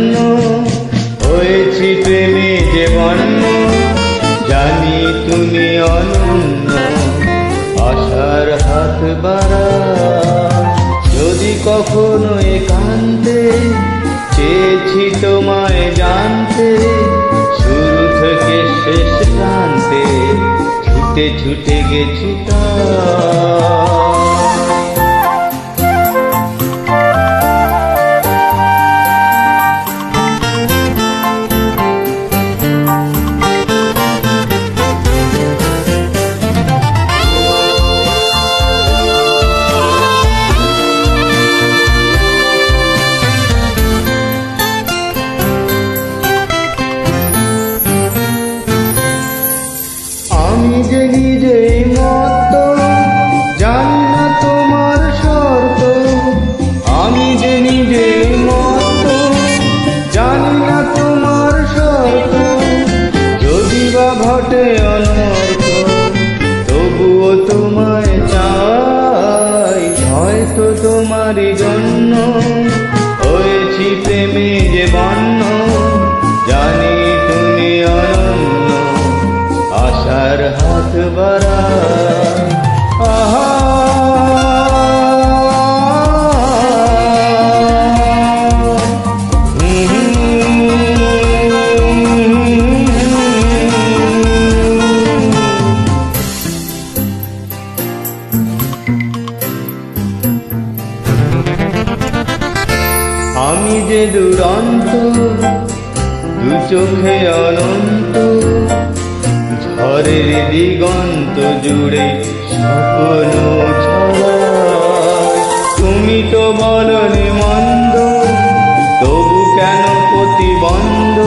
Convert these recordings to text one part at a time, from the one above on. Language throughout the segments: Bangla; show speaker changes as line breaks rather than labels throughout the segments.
জন্য হয়েছি প্রেমে যে বন্য, জানি তুমি অনন্য, আশার হাত বাড়াও। যদি কখনো একান্তে চেয়েছি তোমায় জানতে, শুরু থেকে শেষ প্রান্তে ছুটে ছুটে গেছি তাই। আমি যে নিজেই মত, জানি না তোমার শর্ত। আমি যে নিজেই মত, জানি না তোমার শর্ত। যদি বা ঘটে অনর্থ, তবুও তোমায় চাই। হয়তো তোমারই জন্য হয়েছি প্রেমে যে বন্য, জানি তুমি অনন্য, আশার হাত বাড়াও। আহা আমি যে দুরন্ত, দু চোখে অনন্ত, ঝড়ের দিগন্ত জুড়ে স্বপ্ন ছড়ায়। তুমি তো বলনি মন্দ, তবু কেন প্রতিবন্ধ?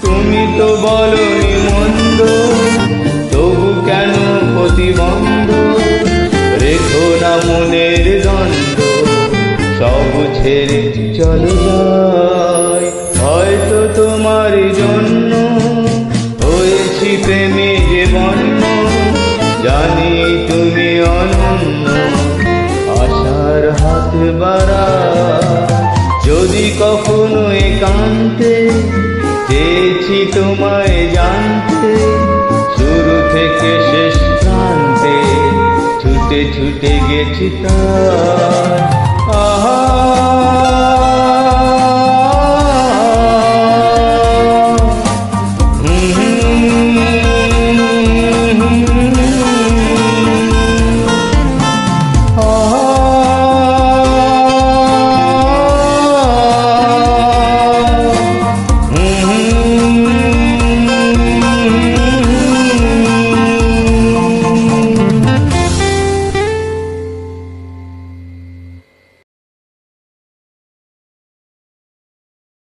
তুমি তো বলনি মন্দ, তবু কেন প্রতিবন্ধ? রেখো না মনের দ্বন্দ্ব, সব ছেড়ে চলো যাই। হয়তো তোমার জন্য হয়েছি প্রেমে যে বন্য, জানি তুমি অনন্য, আশার হাত বাড়াও। যদি কখনো একান্তে চেয়েছি তোমায় জানতে, শুরু থেকে শেষ প্রান্তে ছুটে ছুটে গেছি তাই। আহা